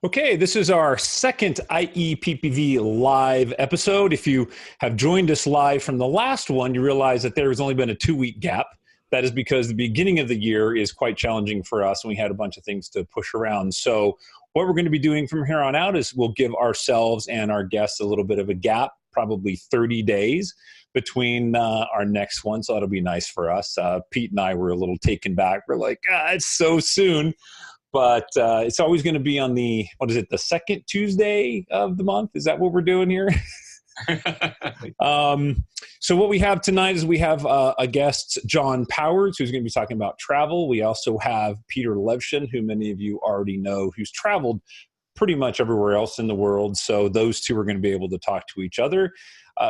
Okay, this is our second IEPPV live episode. If you have joined us live from the last one, you realize that there has only been a 2-week gap. That is because the beginning of the year is quite challenging for us, and we had a bunch of things to push around. So what we're going to be doing from here on out is we'll give ourselves and our guests a little bit of a gap, probably 30 days between our next one. So that'll be nice for us. Pete and I were a little taken back. We're like, it's so soon. But it's always going to be on the, the second Tuesday of the month? Is that what we're doing here? So what we have tonight is we have a guest, John Powers, who's going to be talking about travel. We also have Peter Levshin, who many of you already know, who's traveled pretty much everywhere else in the world. So those two are going to be able to talk to each other.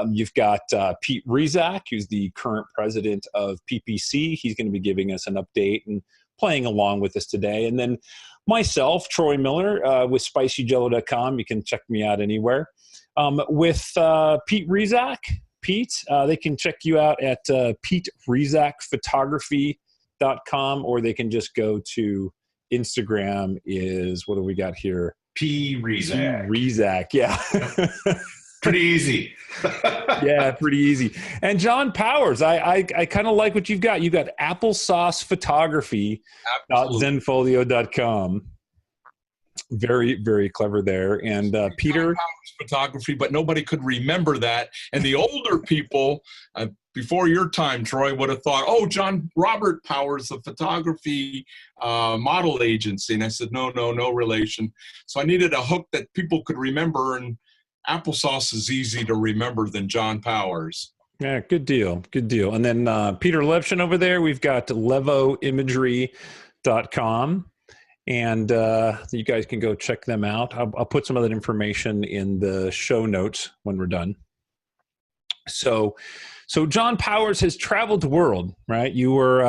You've got Pete Rezac, who's the current president of PPC. He's going to be giving us an update and playing along with us today. And then myself, Troy Miller, with Spicyjello.com. You can check me out anywhere. With Pete Rezac, they can check you out at PeteRezacPhotography.com, or they can just go to Instagram what do we got here? P. Rezac. Rezac, yeah. Pretty easy. Yeah, pretty easy. And John Powers, I kind of like what you've got. You've got applesaucephotography.zenfolio.com. Very, very clever there. And Peter. Photography, but nobody could remember that. And the older people, before your time, Troy, would have thought, oh, John Robert Powers, the photography model agency. And I said, no relation. So I needed a hook that people could remember, and applesauce is easy to remember than John Powers. Yeah, good deal. Good deal. And then Peter Levshin over there, we've got levoimagery.com. And you guys can go check them out. I'll put some of that information in the show notes when we're done. So John Powers has traveled the world, right? You were,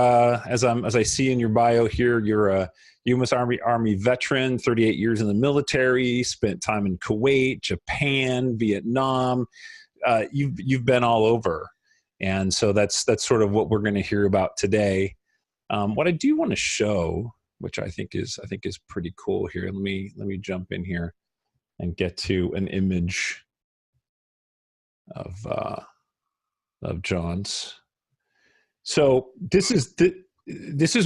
as I see in your bio here, you're a U.S. Army veteran, 38 years in the military, spent time in Kuwait, Japan, Vietnam. You've been all over, and so that's sort of what we're going to hear about today. What I do want to show, which I think is pretty cool here. Let me jump in here and get to an image of John's. So this is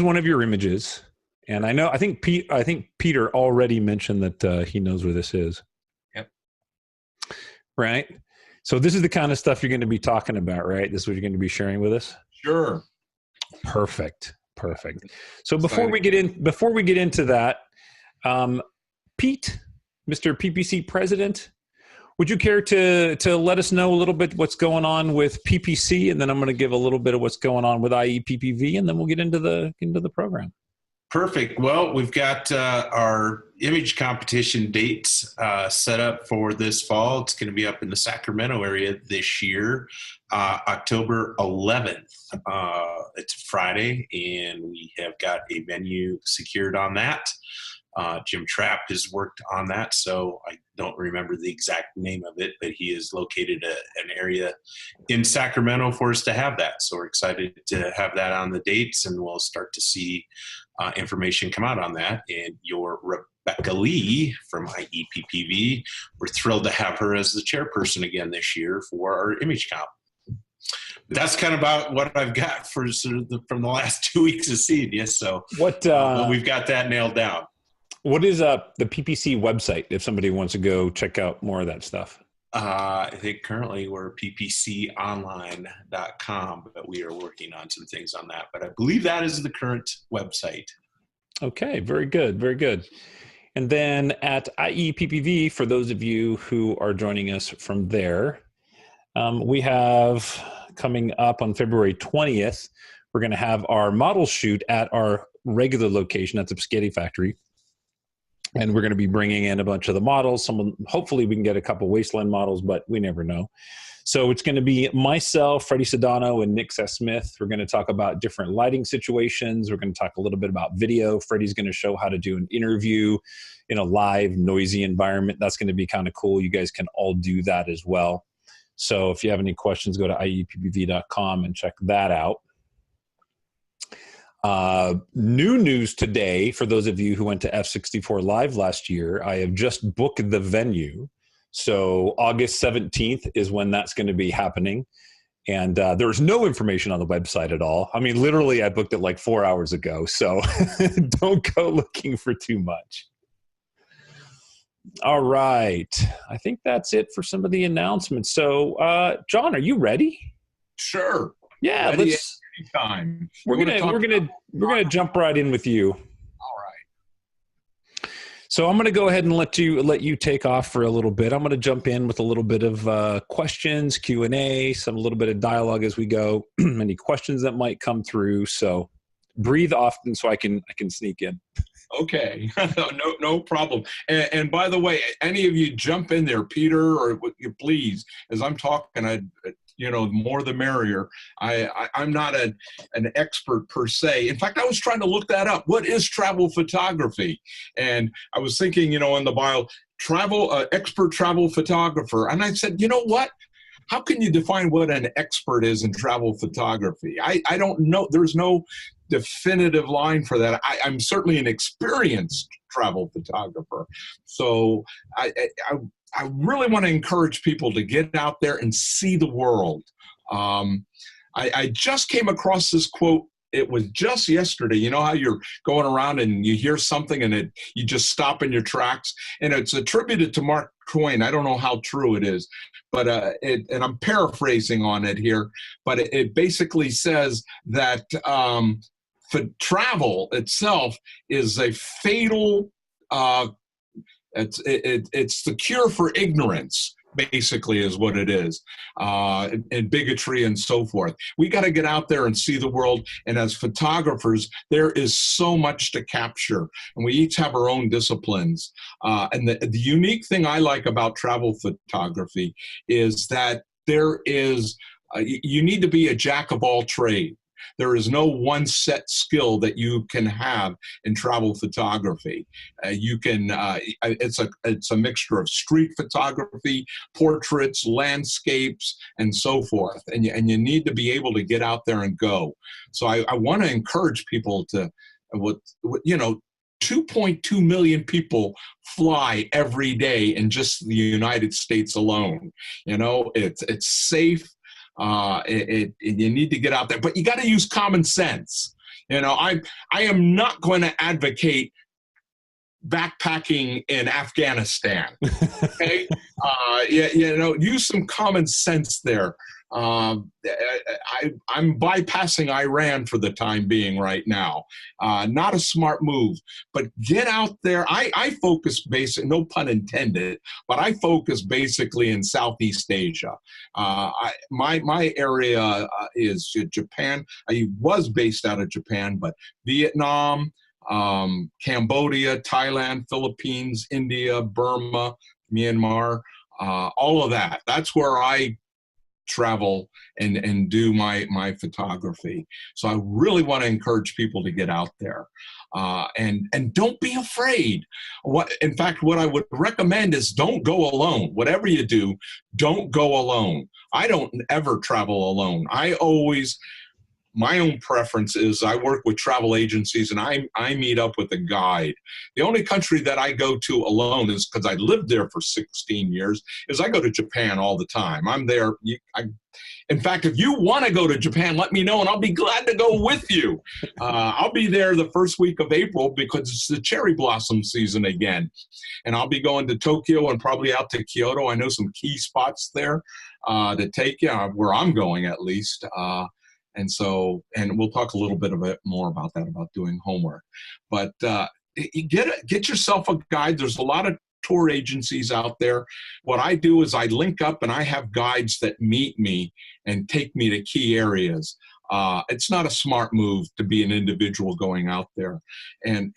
one of your images. And I think Peter already mentioned that he knows where this is. Yep. Right. So this is the kind of stuff you're going to be talking about, right? This is what you're going to be sharing with us. Sure. Perfect. So before we get into that, Pete, Mr. PPC President, would you care to let us know a little bit what's going on with PPC, and then I'm going to give a little bit of what's going on with IEPPV, and then we'll get into the program. Perfect. Well, we've got our image competition dates set up for this fall. It's going to be up in the Sacramento area this year, October 11th. It's Friday, and we have got a venue secured on that. Jim Trapp has worked on that, so I don't remember the exact name of it, but he has located an area in Sacramento for us to have that. So we're excited to have that on the dates, and we'll start to see information come out on that. And your Rebecca Lee from IEPPV, we're thrilled to have her as the chairperson again this year for our image comp. That's kind of about what I've got from the last 2 weeks of seeing you. So we've got that nailed down. What is the PPC website if somebody wants to go check out more of that stuff? I think currently we're ppconline.com, but we are working on some things on that. But I believe that is the current website. Okay, very good, very good. And then at IEPPV, for those of you who are joining us from there, we have coming up on February 20th, we're going to have our model shoot at our regular location at the Spaghetti Factory. And we're going to be bringing in a bunch of the models. Hopefully we can get a couple Wasteland models, but we never know. So it's going to be myself, Freddie Sedano, and Nick S. Smith. We're going to talk about different lighting situations. We're going to talk a little bit about video. Freddie's going to show how to do an interview in a live, noisy environment. That's going to be kind of cool. You guys can all do that as well. So if you have any questions, go to IEPPV.com and check that out. New news today, for those of you who went to F64 Live last year, I have just booked the venue. So August 17th is when that's going to be happening. And there's no information on the website at all. I mean, literally, I booked it like 4 hours ago. So don't go looking for too much. All right. I think that's it for some of the announcements. So, John, are you ready? Sure. Yeah, Ready let's. anytime. We're gonna jump right in with you. All right. So I'm gonna go ahead and let you take off for a little bit. I'm gonna jump in with a little bit of questions, Q&A, a little bit of dialogue as we go. Any questions that might come through. So breathe often so I can sneak in. Okay, no problem. And by the way, any of you jump in there, Peter, or please, as I'm talking, more the merrier. I'm not an expert per se. In fact, I was trying to look that up. What is travel photography? And I was thinking, in the bio, expert travel photographer. And I said, you know what? How can you define what an expert is in travel photography? I don't know. There's no definitive line for that. I'm certainly an experienced travel photographer. So I really want to encourage people to get out there and see the world. I just came across this quote. It was just yesterday. You know how you're going around and you hear something and you just stop in your tracks? And it's attributed to Mark Twain. I don't know how true it is, but and I'm paraphrasing on it here, but it basically says that for travel itself is a fatal, it's the cure for ignorance, basically, is what it is, and bigotry and so forth. We got to get out there and see the world. And as photographers, there is so much to capture, and we each have our own disciplines. And the unique thing I like about travel photography is that there is, you need to be a jack of all trades. There is no one set skill that you can have in travel photography. It's a mixture of street photography, portraits, landscapes, and so forth. And you need to be able to get out there and go. So I want to encourage people to, 2.2 million people fly every day in just the United States alone. It's safe. You need to get out there, but you got to use common sense. I am not going to advocate backpacking in Afghanistan. Okay, use some common sense there. I'm bypassing Iran for the time being right now. Not a smart move, but get out there. I focus no pun intended, but I focus basically in Southeast Asia. My area is Japan. I was based out of Japan, but Vietnam, Cambodia, Thailand, Philippines, India, Burma, Myanmar, all of that. That's where I travel and do my photography. So I really want to encourage people to get out there, and don't be afraid. In fact, what I would recommend is don't go alone. Whatever you do, don't go alone. I don't ever travel alone. My own preference is I work with travel agencies and I meet up with a guide. The only country that I go to alone is, because I lived there for 16 years, is I go to Japan all the time. I'm there. In fact, if you want to go to Japan, let me know and I'll be glad to go with you. I'll be there the first week of April because it's the cherry blossom season again. And I'll be going to Tokyo and probably out to Kyoto. I know some key spots there to take you, where I'm going at least. And we'll talk a little bit more about that, about doing homework. But get yourself a guide. There's a lot of tour agencies out there. What I do is I link up and I have guides that meet me and take me to key areas. It's not a smart move to be an individual going out there. And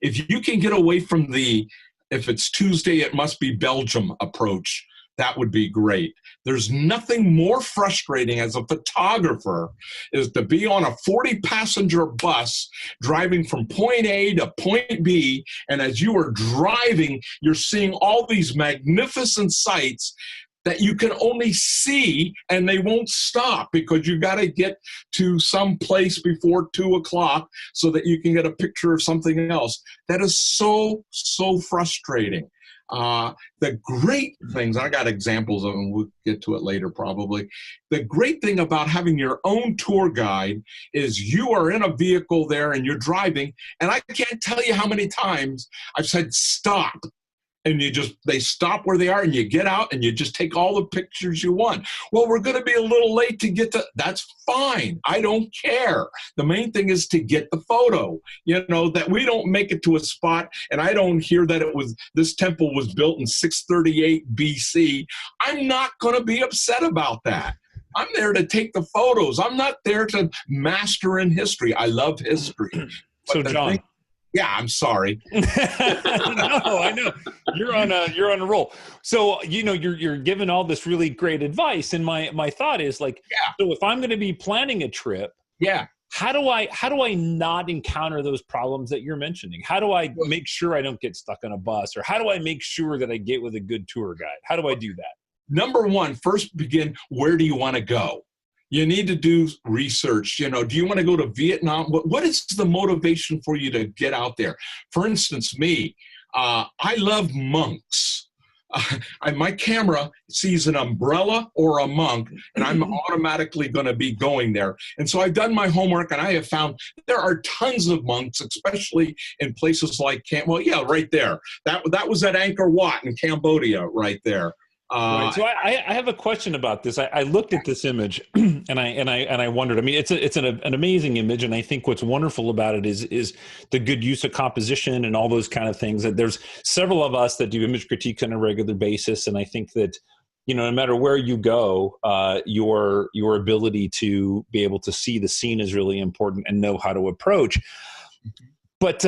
if you can get away from if it's Tuesday, it must be Belgium approach, that would be great. There's nothing more frustrating as a photographer is to be on a 40-passenger bus driving from point A to point B, and as you are driving, you're seeing all these magnificent sights, that you can only see, and they won't stop because you got to get to some place before 2 o'clock so that you can get a picture of something else. That is so, so frustrating. The great things, I got examples of them, we'll get to it later probably. The great thing about having your own tour guide is you are in a vehicle there and you're driving, and I can't tell you how many times I've said, stop. And they stop where they are, and you get out and you just take all the pictures you want. Well, we're going to be a little late to get to, that's fine. I don't care. The main thing is to get the photo, that we don't make it to a spot, and I don't hear that this temple was built in 638 BC. I'm not going to be upset about that. I'm there to take the photos. I'm not there to master in history. I love history. So John, yeah, I'm sorry. No, I know you're on a roll. So you're giving all this really great advice, and my thought is like, so if I'm going to be planning a trip, how do I not encounter those problems that you're mentioning? How do I make sure I don't get stuck on a bus, or how do I make sure that I get with a good tour guide? How do I do that? Number one, first begin. Where do you want to go? You need to do research. Do you want to go to Vietnam? What is the motivation for you to get out there? For instance, me, I love monks. My camera sees an umbrella or a monk, and I'm automatically going to be going there. And so I've done my homework, and I have found there are tons of monks, especially in places like right there. That was at Angkor Wat in Cambodia, right there. Right. So I have a question about this. I looked at this image and I wondered. I mean, it's an amazing image, and I think what's wonderful about it is the good use of composition and all those kind of things. That there's several of us that do image critique on a regular basis, and I think that no matter where you go, your ability to be able to see the scene is really important and know how to approach. But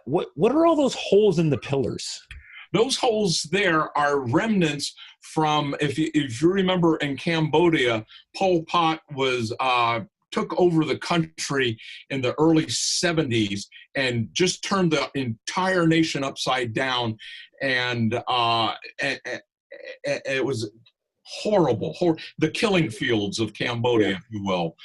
what are all those holes in the pillars? Those holes there are remnants from, if you remember, in Cambodia, Pol Pot took over the country in the early 70s and just turned the entire nation upside down, and it was horrible. The killing fields of Cambodia, if you will.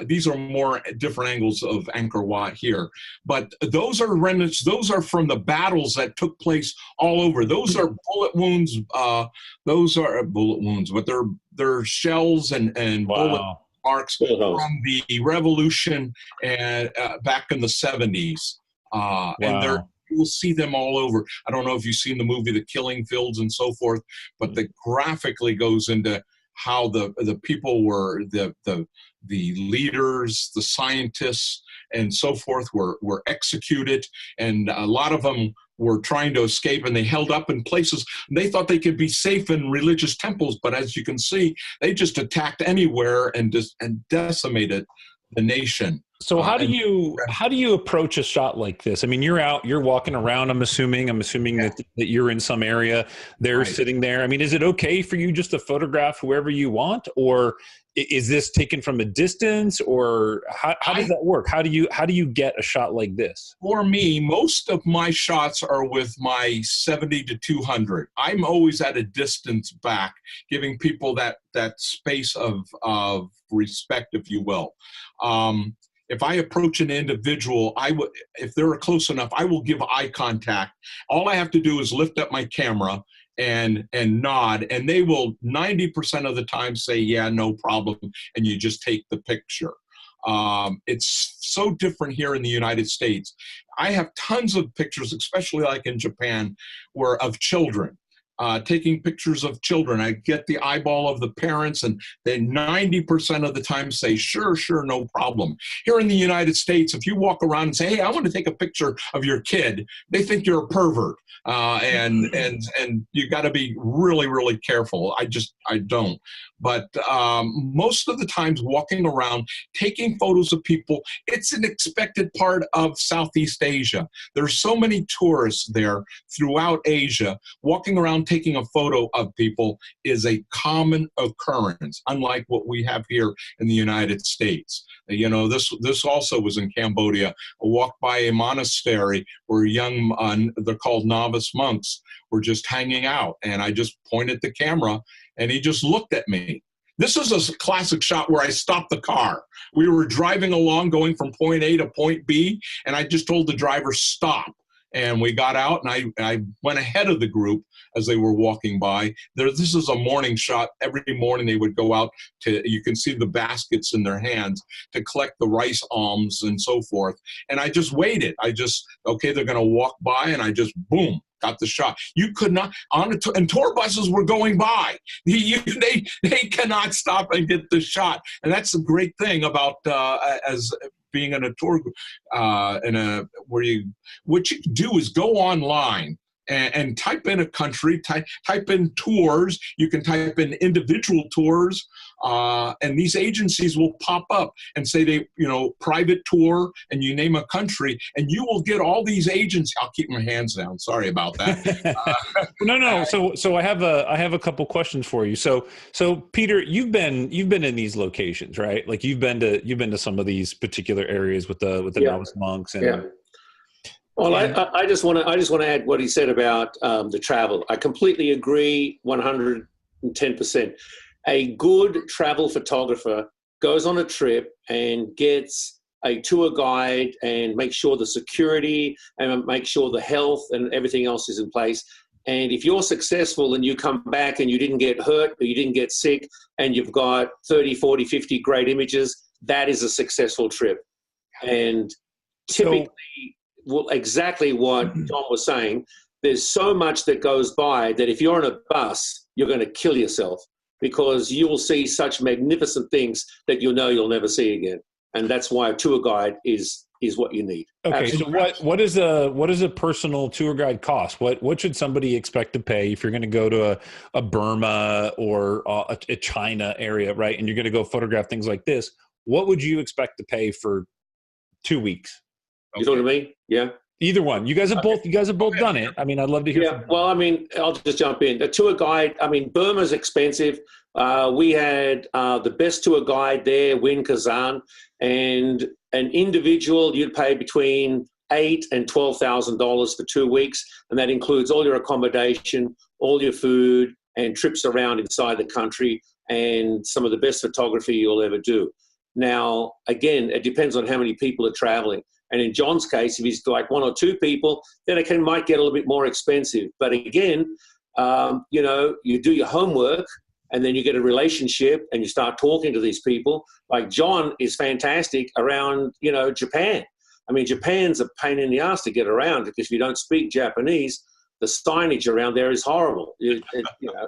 These are more different angles of Angkor Wat here. But those are remnants. Those are from the battles that took place all over. Those are bullet wounds. But they're shells and bullet marks from the revolution and back in the 70s. And you will see them all over. I don't know if you've seen the movie The Killing Fields and so forth, but that graphically goes into how the people were, the leaders, the scientists, and so forth were executed, and a lot of them were trying to escape, and they held up in places. They thought they could be safe in religious temples, but as you can see, they just attacked anywhere and decimated the nation. So how do you approach a shot like this? I mean, you're walking around, I'm assuming that you're in some area, they're sitting there. I mean, is it okay for you just to photograph whoever you want, or is this taken from a distance, or how does that work? How do you get a shot like this? For me, most of my shots are with my 70 to 200. I'm always at a distance back, giving people that space of respect, if you will. If I approach an individual, if they're close enough, I will give eye contact. All I have to do is lift up my camera and nod, and they will 90% of the time say, yeah, no problem, and you just take the picture. It's so different here in the United States. I have tons of pictures, especially like in Japan, of children. Taking pictures of children. I get the eyeball of the parents, and they 90% of the time say, sure, no problem. Here in the United States, if you walk around and say, hey, I want to take a picture of your kid, they think you're a pervert. And you got to be really, really careful. I don't. But most of the times walking around, taking photos of people, it's an expected part of Southeast Asia. There's so many tourists there throughout Asia. Walking around taking a photo of people is a common occurrence, unlike what we have here in the United States. This also was in Cambodia. I walked by a monastery where young, they're called novice monks, were just hanging out, and I just pointed the camera, And he just looked at me. This is a classic shot where I stopped the car. We were driving along, going from point A to point B, and I just told the driver, stop. And we got out, and I went ahead of the group as they were walking by. This is a morning shot. Every morning they would go out you can see the baskets in their hands to collect the rice alms and so forth. And I just waited. Okay, they're going to walk by, and I just, boom, got the shot. You could not, and tour buses were going by. They cannot stop and get the shot. And that's the great thing about as being in a tour, what you do is go online and type in a country, type in tours. You can type in individual tours, and these agencies will pop up and say private tour, and you name a country, and you will get all these agents. I'll keep my hands down. Sorry about that. No. So I have a couple questions for you. So Peter, you've been in these locations, right? Like you've been to some of these particular areas with the novice monks and. Yeah. Well, I just want to add what he said about the travel. I completely agree, 110%. A good travel photographer goes on a trip and gets a tour guide and makes sure the security and make sure the health and everything else is in place. And if you're successful and you come back and you didn't get hurt or you didn't get sick and you've got 30, 40, 50 great images, that is a successful trip. And typically, well, exactly what John was saying, there's so much that goes by that if you're on a bus, you're going to kill yourself because you will see such magnificent things that you'll never see again. And that's why a tour guide is what you need. Okay, absolutely. So what does a personal tour guide cost? What should somebody expect to pay if you're going to go to a Burma or a China area, right? And you're going to go photograph things like this. What would you expect to pay for 2 weeks? You talking to me? Yeah. Either one. You guys have both done it. I mean, I'd love to hear. Yeah. Well, I mean, I'll just jump in. A tour guide. I mean, Burma's expensive. We had the best tour guide there, Win Kazan, and an individual you'd pay between $8,000 and $12,000 for 2 weeks, and that includes all your accommodation, all your food, and trips around inside the country, and some of the best photography you'll ever do. Now, again, it depends on how many people are traveling. And in John's case, if he's like 1 or 2 people, then it might get a little bit more expensive. But again, you do your homework and then you get a relationship and you start talking to these people. Like John is fantastic around, Japan. I mean, Japan's a pain in the ass to get around because if you don't speak Japanese, the signage around there is horrible.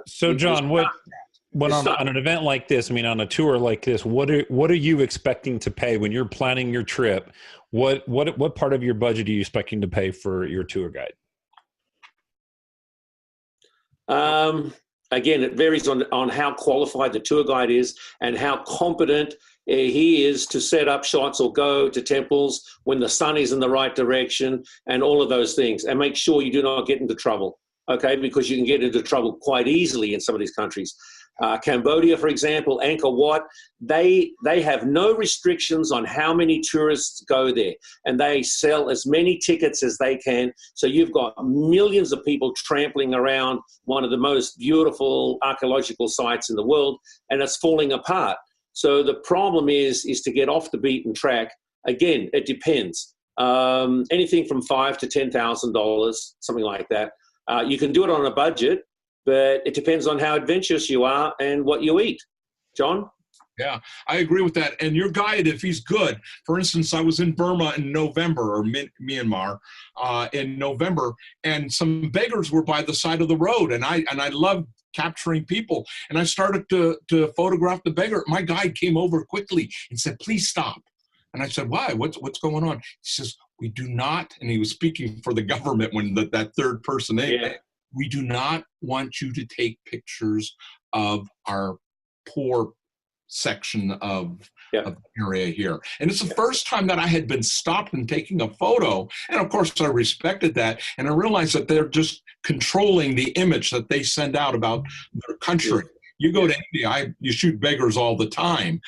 So John, when on an event like this, I mean, on a tour like this, what are you expecting to pay when you're planning your trip? What part of your budget are you expecting to pay for your tour guide? Again, it varies on how qualified the tour guide is and how competent he is to set up shots or go to temples when the sun is in the right direction and all of those things. And make sure you do not get into trouble, okay? Because you can get into trouble quite easily in some of these countries. Cambodia, for example, Angkor Wat, they have no restrictions on how many tourists go there, and they sell as many tickets as they can. So you've got millions of people trampling around one of the most beautiful archaeological sites in the world, and it's falling apart. So the problem is to get off the beaten track. Again, it depends. Anything from $5,000 to $10,000, something like that. You can do it on a budget, but it depends on how adventurous you are and what you eat. John? Yeah, I agree with that. And your guide, if he's good, for instance, I was in Burma in November, or Myanmar in November, and some beggars were by the side of the road, and I love capturing people. And I started to photograph the beggar. My guide came over quickly and said, "Please stop." And I said, "Why? What's going on?" He says, "We do not," and he was speaking for the government when that third person name. Yeah. "We do not want you to take pictures of our poor section of the area here." And it's the first time that I had been stopped and taking a photo. And of course, I respected that. And I realized that they're just controlling the image that they send out about their country. You go to India, you shoot beggars all the time.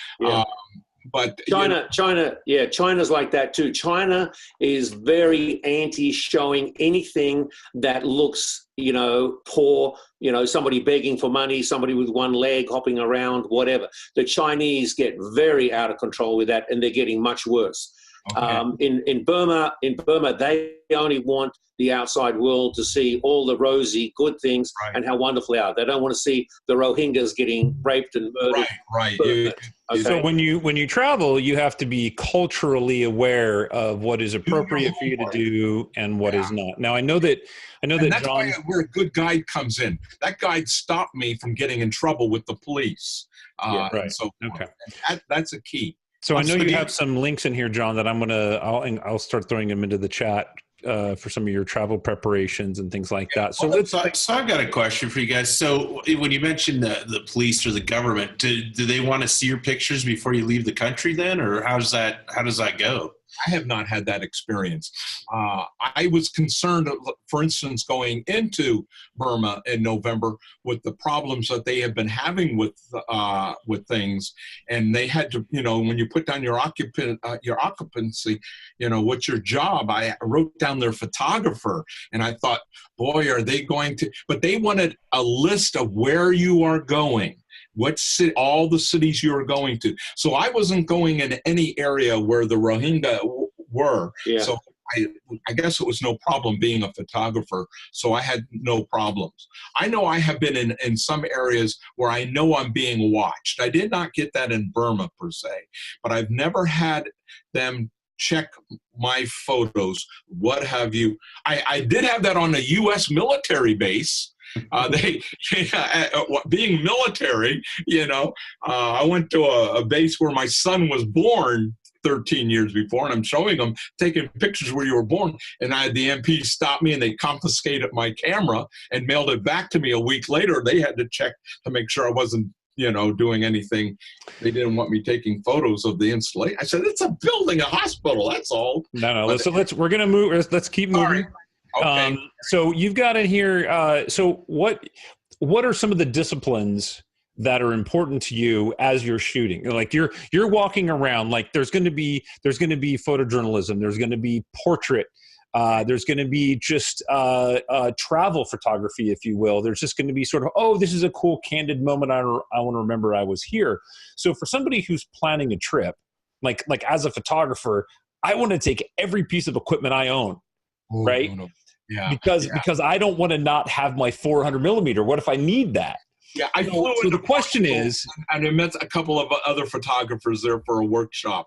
But China's like that too. China is very anti showing anything that looks, poor, somebody begging for money, somebody with one leg hopping around, whatever. The Chinese get very out of control with that, and they're getting much worse. Okay. In Burma, they only want the outside world to see all the rosy good things and how wonderful they are. They don't want to see the Rohingyas getting raped and murdered. Right. Okay. So when you travel, you have to be culturally aware of what is appropriate for you to do and what is not. Now I know that that's John, where a good guide comes in. That guide stopped me from getting in trouble with the police. And so okay, that's a key. So I know you have some links in here, John, that I'll start throwing them into the chat for some of your travel preparations and things like that. So I've got a question for you guys. So when you mentioned the police or the government, do they want to see your pictures before you leave the country then, or how does that go? I have not had that experience. I was concerned, for instance, going into Burma in November with the problems that they have been having with things, and they had to, when you put down your occupancy, what's your job? I wrote down their photographer, and I thought, boy, are they going to? But they wanted a list of where you are going. All the cities you are going to. So I wasn't going in any area where the Rohingya were. Yeah. So I guess it was no problem being a photographer. So I had no problems. I know I have been in some areas where I know I'm being watched. I did not get that in Burma per se, but I've never had them check my photos, what have you. I did have that on a U.S. military base. Being military, I went to a base where my son was born 13 years before, and I'm showing them, taking pictures where you were born, and the MP stopped me and they confiscated my camera and mailed it back to me a week later. They had to check to make sure I wasn't doing anything. They didn't want me taking photos of the installation. I said, it's a building, a hospital, that's all. No. So we're going to move. Let's keep moving. Okay. So you've got in here. So what are some of the disciplines that are important to you as you're shooting? Like you're walking around. Like there's going to be photojournalism. There's going to be portrait. There's going to be just travel photography, if you will. There's just going to be sort of, oh, this is a cool candid moment. I want to remember I was here. So for somebody who's planning a trip, like as a photographer, I want to take every piece of equipment I own. Ooh, right? No. Yeah. Because I don't want to not have my 400 millimeter. What if I need that? Yeah, I flew. So the question is, and I met a couple of other photographers there for a workshop,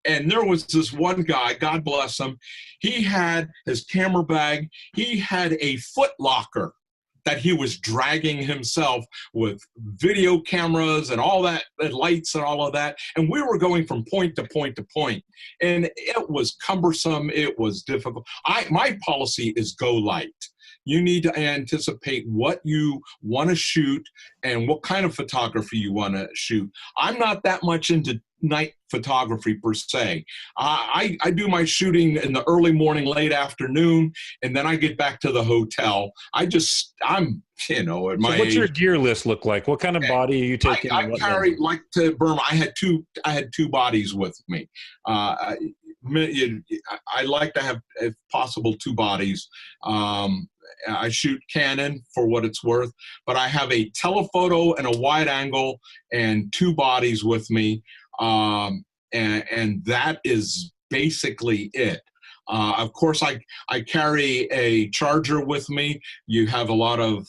and there was this one guy, God bless him, he had his camera bag, he had a foot locker that he was dragging himself with video cameras and all that, and lights and all of that. And we were going from point to point to point. And it was cumbersome. It was difficult. My policy is go light. You need to anticipate what you want to shoot and what kind of photography you want to shoot. I'm not that much into night photography per se. I do my shooting in the early morning, late afternoon, and then I get back to the hotel. I'm at my what's age, your gear list look like? What kind of body are you taking? I carry, like to Burma, I had two bodies with me. I like to have, if possible, two bodies. I shoot Canon for what it's worth, but I have a telephoto and a wide angle and two bodies with me. And that is basically it. Of course, I carry a charger with me. You have a lot of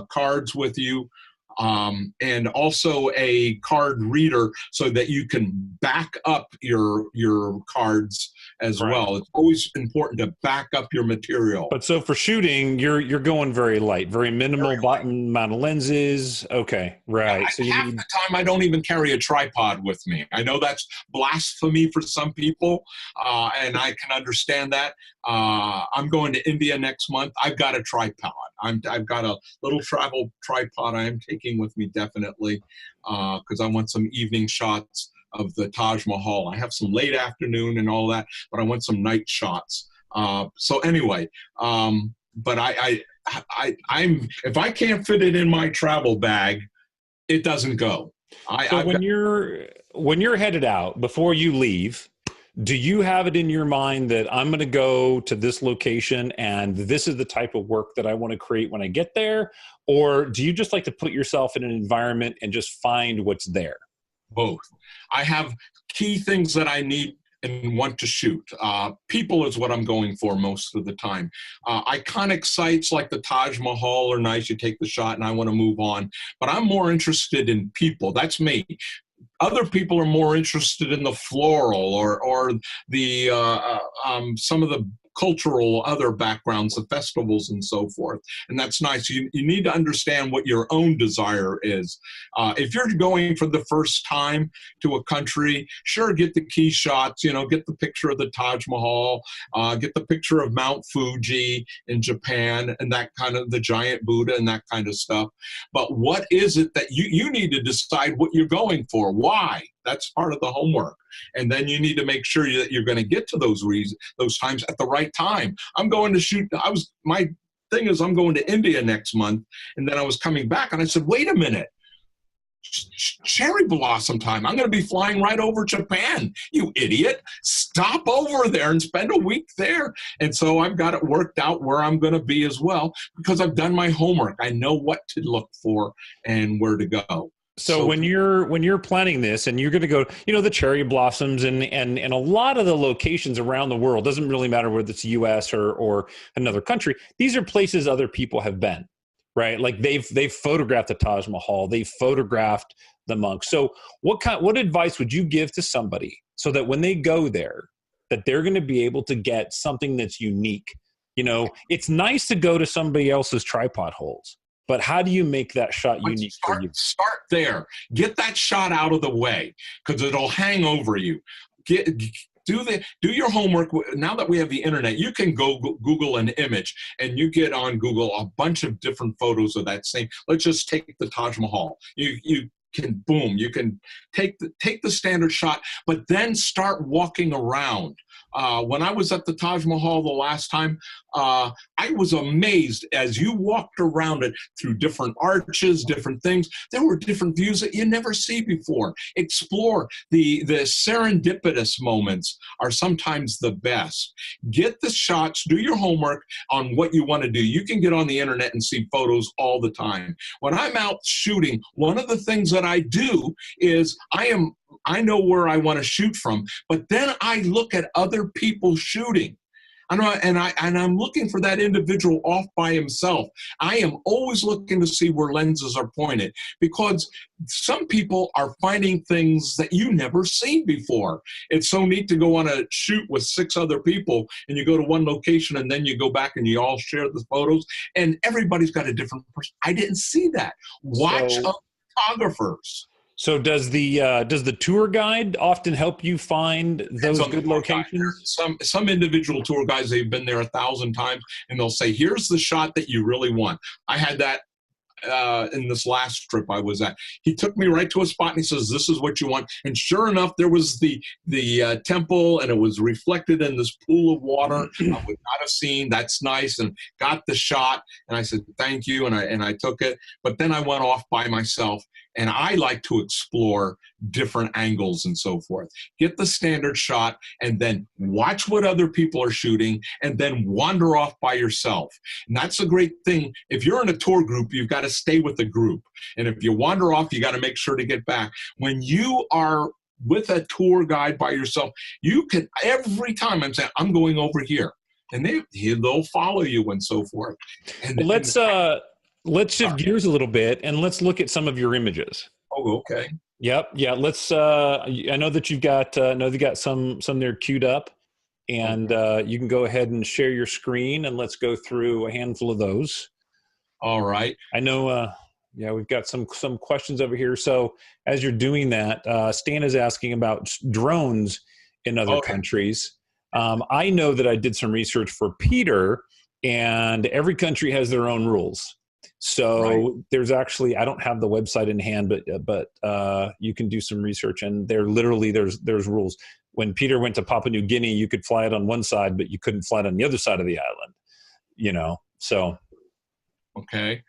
cards with you. And also a card reader so that you can back up your cards as well. It's always important to back up your material. But so for shooting, you're going very light, very minimal amount of lenses. Okay, right. Yeah, so half the time I don't even carry a tripod with me. I know that's blasphemy for some people, and I can understand that. I'm going to India next month. I've got a tripod. I've got a little travel tripod I am taking with me definitely because I want some evening shots of the Taj Mahal. I have some late afternoon and all that, but I want some night shots. So anyway, but I'm if I can't fit it in my travel bag, it doesn't go. when you're headed out, before you leave, do you have it in your mind that I'm going to go to this location and this is the type of work that I want to create when I get there? Or do you just like to put yourself in an environment and just find what's there? Both. I have key things that I need and want to shoot. People is what I'm going for most of the time. Iconic sites like the Taj Mahal are nice. You take the shot and I want to move on. But I'm more interested in people. That's me. Other people are more interested in the floral or the some of the cultural other backgrounds, the festivals and so forth. And that's nice. You need to understand what your own desire is. If you're going for the first time to a country, sure, get the key shots, you know, get the picture of the Taj Mahal, get the picture of Mount Fuji in Japan and that kind of the giant Buddha and that kind of stuff. But what is it that you need to decide what you're going for? Why? That's part of the homework. And then you need to make sure that you're going to get to those times at the right time. I'm going to shoot. My thing is I'm going to India next month. And then I was coming back and I said, wait a minute. Cherry blossom time. I'm going to be flying right over Japan. You idiot. Stop over there and spend a week there. And so I've got it worked out where I'm going to be as well because I've done my homework. I know what to look for and where to go. So when you're planning this and you're going to go, you know, the cherry blossoms and a lot of the locations around the world, doesn't really matter whether it's US or another country. These are places other people have been, right? Like they've photographed the Taj Mahal, they've photographed the monks. So what advice would you give to somebody so that when they go there, that they're going to be able to get something that's unique? You know, it's nice to go to somebody else's tripod holes. But how do you make that shot unique for you? Start there. Get that shot out of the way because it'll hang over you. Do your homework. Now that we have the internet, you can go Google an image and you get on Google a bunch of different photos of that same. Let's just take the Taj Mahal. You can take the standard shot, but then start walking around. When I was at the Taj Mahal the last time, I was amazed as you walked around it through different arches, different things. There were different views that you never see before. Explore. The serendipitous moments are sometimes the best. Get the shots, do your homework on what you want to do. You can get on the internet and see photos all the time. When I'm out shooting, one of the things that I do is I know where I want to shoot from, but then I look at other people shooting. And I'm looking for that individual off by himself. I am always looking to see where lenses are pointed because some people are finding things that you never seen before. It's so neat to go on a shoot with 6 other people and you go to one location and then you go back and you all share the photos and everybody's got a different person. I didn't see that. Watch photographers. So does the tour guide often help you find those good locations? Some individual tour guides, they've been there 1,000 times and they'll say, here's the shot that you really want. I had that in this last trip I was at. He took me right to a spot and he says, this is what you want. And sure enough, there was the temple and it was reflected in this pool of water. I would not have seen. That's nice. And got the shot. And I said, thank you. And I took it. But then I went off by myself. And I like to explore different angles and so forth. Get the standard shot and then watch what other people are shooting and then wander off by yourself. And that's a great thing. If you're in a tour group, you've got to stay with the group. And if you wander off, you got to make sure to get back. When you are with a tour guide by yourself, you can, every time I'm saying, I'm going over here. And they'll follow you and so forth. And let's shift gears a little bit and let's look at some of your images. Oh, okay. Yep. Yeah. Let's, I know that you've got, some there queued up and, you can go ahead and share your screen and let's go through a handful of those. All right. I know, we've got some questions over here. So as you're doing that, Stan is asking about drones in other countries. I know that I did some research for Peter and every country has their own rules. So there's actually, I don't have the website in hand, but you can do some research and there's rules. When Peter went to Papua New Guinea, you could fly it on one side, but you couldn't fly it on the other side of the island, so. Okay.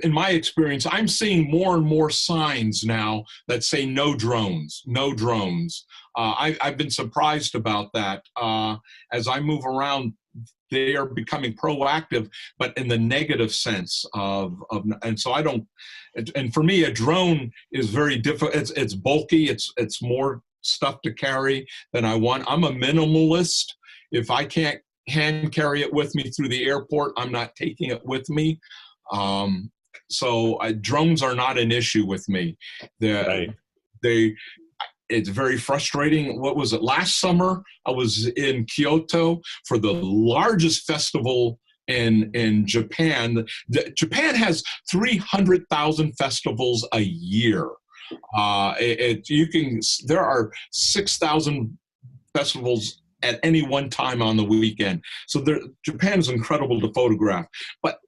In my experience, I'm seeing more and more signs now that say no drones, no drones. I've been surprised about that. As I move around, they are becoming proactive, but in the negative sense and so I don't, and for me, a drone is very difficult. It's bulky. It's more stuff to carry than I want. I'm a minimalist. If I can't hand carry it with me through the airport, I'm not taking it with me. So drones are not an issue with me. It's very frustrating. What was it? Last summer, I was in Kyoto for the largest festival in Japan. Japan has 300,000 festivals a year. There are 6,000 festivals at any one time on the weekend. So Japan is incredible to photograph. But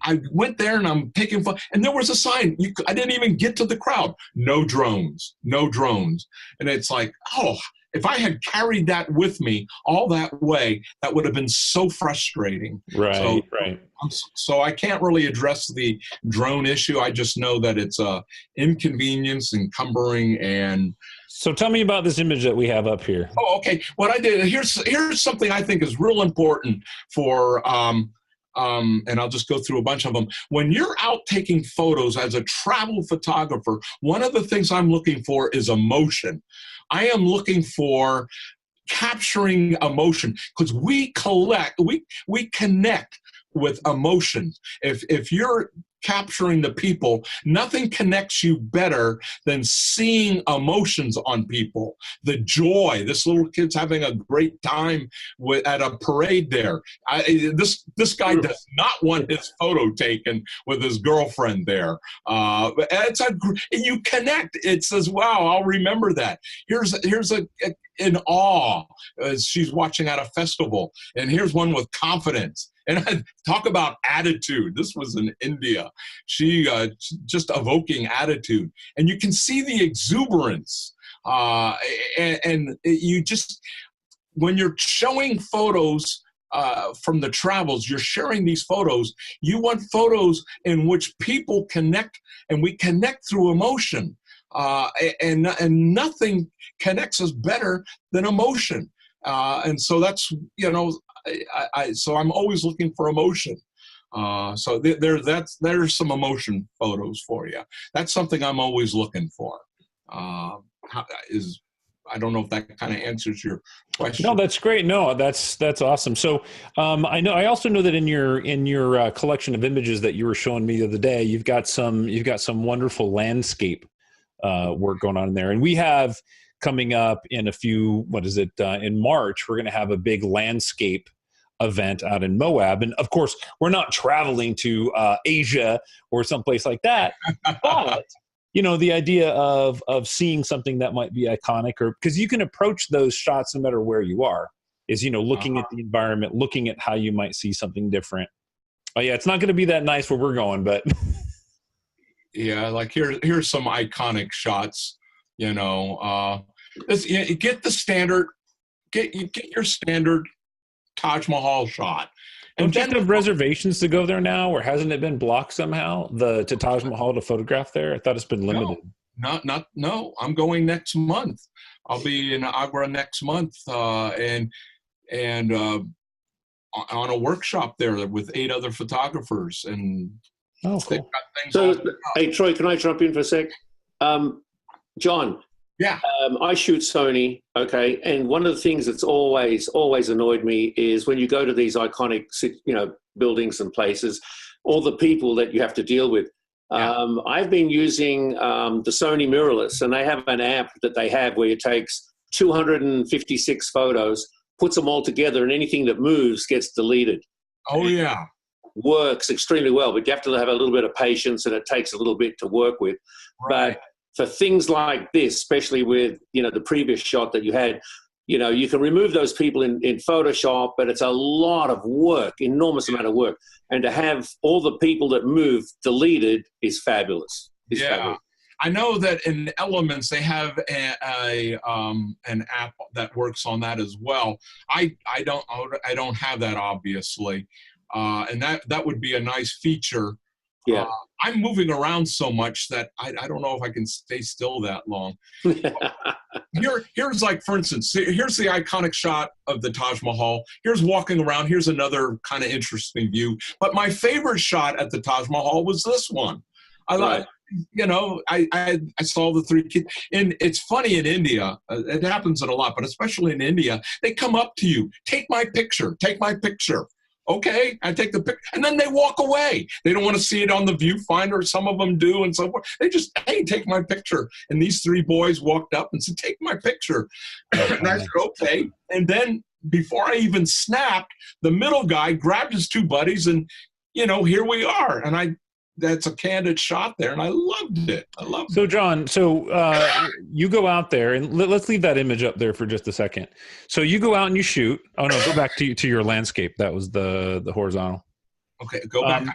I went there and I'm taking photos, and there was a sign. I didn't even get to the crowd. No drones, no drones. And it's like, oh, if I had carried that with me all that way, that would have been so frustrating. Right. So I can't really address the drone issue. I just know that it's a inconvenience, encumbering, and So tell me about this image that we have up here. Oh, okay. What I did, here's something I think is real important for, and I'll just go through a bunch of them. When you're out taking photos as a travel photographer, one of the things I'm looking for is emotion. I am looking for capturing emotion, because we connect with emotions. If you're capturing the people, nothing connects you better than seeing emotions on people. The joy, this little kid's having a great time at a parade there. This guy does not want his photo taken with his girlfriend there. You connect. It says, wow, I'll remember that. Here's in awe as she's watching at a festival, and here's one with confidence. And I talk about attitude. This was in India. She just evoking attitude, and you can see the exuberance. And you just, when you're showing photos from the travels, you're sharing these photos. You want photos in which people connect, and we connect through emotion. And nothing connects us better than emotion. And so that's, so I'm always looking for emotion. So there's some emotion photos for you. That's something I'm always looking for. I don't know if that kind of answers your question. No, that's great. No, that's awesome. So I also know that in your collection of images that you were showing me the other day, you've got some wonderful landscape work going on in there, and we have coming up in in March, we're going to have a big landscape event out in Moab. And of course, we're not traveling to Asia or someplace like that, but the idea of seeing something that might be iconic, or because you can approach those shots no matter where you are, is looking at the environment, looking at how you might see something different. Oh yeah, it's not going to be that nice where we're going, but yeah, like here's some iconic shots. Get the standard, get your standard Taj Mahal shot. And don't you have reservations to go there now, or hasn't it been blocked somehow? To Taj Mahal to photograph there? I thought it's been limited. No. I'm going next month. I'll be in Agra next month, and on a workshop there with 8 other photographers. And oh, cool. So, hey Troy, can I jump in for a sec? John. Yeah. I shoot Sony, okay, and one of the things that's always annoyed me is when you go to these iconic, buildings and places, all the people that you have to deal with. Yeah. I've been using the Sony mirrorless, and they have an app that they have where it takes 256 photos, puts them all together, and anything that moves gets deleted. Oh, yeah. Works extremely well, but you have to have a little bit of patience, and it takes a little bit to work with. Right. But for things like this, especially with, the previous shot that you had, you can remove those people in Photoshop, but it's a lot of work, enormous amount of work. And to have all the people that move deleted is fabulous. Fabulous. I know that in Elements, they have an app that works on that as well. I don't have that, obviously. And that would be a nice feature. Yeah. I'm moving around so much that I don't know if I can stay still that long. Here's like, for instance, here's the iconic shot of the Taj Mahal. Here's walking around. Here's another kind of interesting view. But my favorite shot at the Taj Mahal was this one. I like, you know, I saw the three kids. And it's funny in India, it happens a lot, but especially in India, they come up to you, take my picture, take my picture. Okay, I take the picture, and then they walk away. They don't want to see it on the viewfinder. Some of them do, and so forth. They just, hey, take my picture. And these three boys walked up and said, take my picture. And I said, okay. And then before I even snapped, the middle guy grabbed his two buddies, and, you know, here we are. And that's a candid shot there, and I loved it. I loved it. So, John, you go out there, and let's leave that image up there for just a second. So you go out and you shoot. Oh, no, go back to your landscape. That was the horizontal. Okay, go back there.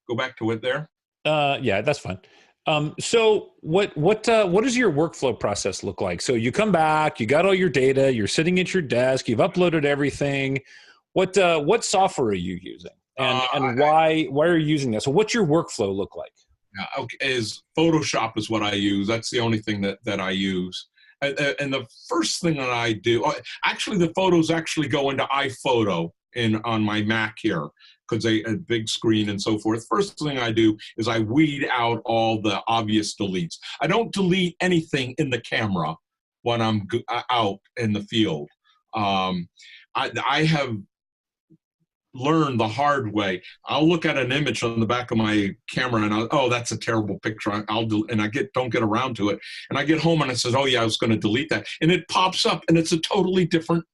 Go back to it there. Yeah, that's fine. So what does your workflow process look like? So you come back, you got all your data, you're sitting at your desk, you've uploaded everything. What software are you using? And why are you using that? So what's your workflow look like? Yeah, okay, Photoshop is what I use. That's the only thing that I use. And the first thing that I do, actually the photos actually go into iPhoto on my Mac here, because a big screen and so forth. First thing I do is I weed out all the obvious deletes. I don't delete anything in the camera when I'm out in the field. I have learned the hard way. I'll look at an image on the back of my camera and that's a terrible picture. And I don't get around to it. And I get home and I says, oh yeah, I was going to delete that. And it pops up and it's a totally different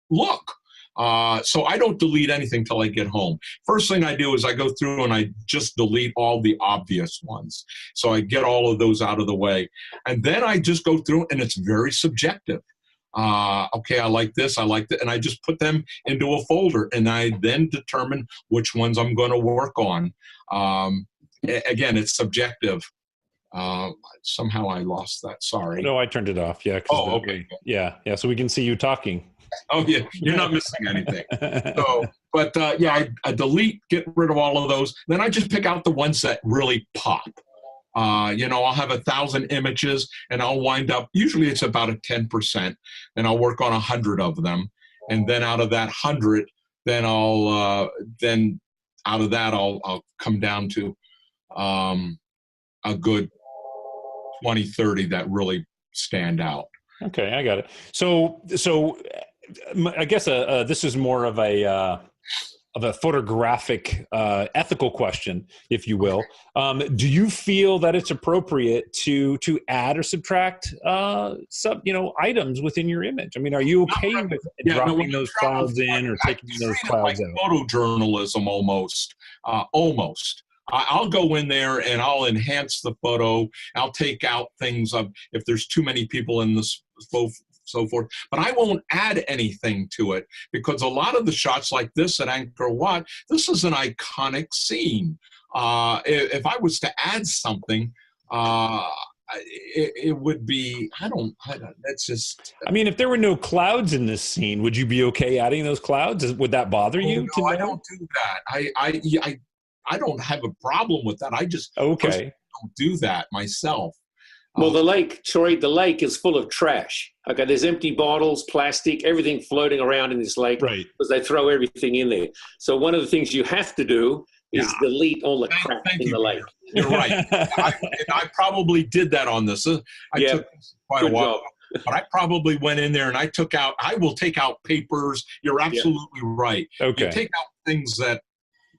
look. So I don't delete anything till I get home. First thing I do is I go through and I just delete all the obvious ones. So I get all of those out of the way. And then I just go through and it's very subjective. Okay, I like this, I like that, and I just put them into a folder, and I then determine which ones I'm going to work on. Again, it's subjective. Somehow I lost that. Sorry. No, I turned it off. Yeah. Okay. Yeah. So we can see you talking. Oh yeah, you're not missing anything. So, but yeah, I delete, get rid of all of those. Then I just pick out the ones that really pop. You know, I'll have 1,000 images and I'll wind up, usually it's about a 10%, and I'll work on 100 of them. And then out of that 100, then I'll come down to a good 20, 30 that really stand out. Okay, I got it. So I guess this is more of a photographic ethical question, if you will. Do you feel that it's appropriate to add or subtract items within your image? I mean, are you okay with dropping those clouds in or taking those clouds out? Photojournalism almost. I'll go in there and I'll enhance the photo. I'll take out things if there's too many people in this so forth, but I won't add anything to it, because a lot of the shots like this at Angkor Wat, this is an iconic scene. If I was to add something, it would be, that's just. I mean, if there were no clouds in this scene, would you be okay adding those clouds? Would that bother you? No, I don't do that. I don't have a problem with that. I just don't do that myself. Well, the lake, Troy, the lake is full of trash. Okay, there's empty bottles, plastic, everything floating around in this lake, right? Because they throw everything in there. So one of the things you have to do is delete all the crap in the lake. You're right. I probably did that on this. Took quite a while. But I probably went in there and I will take out papers. You're absolutely right. Okay. You take out things that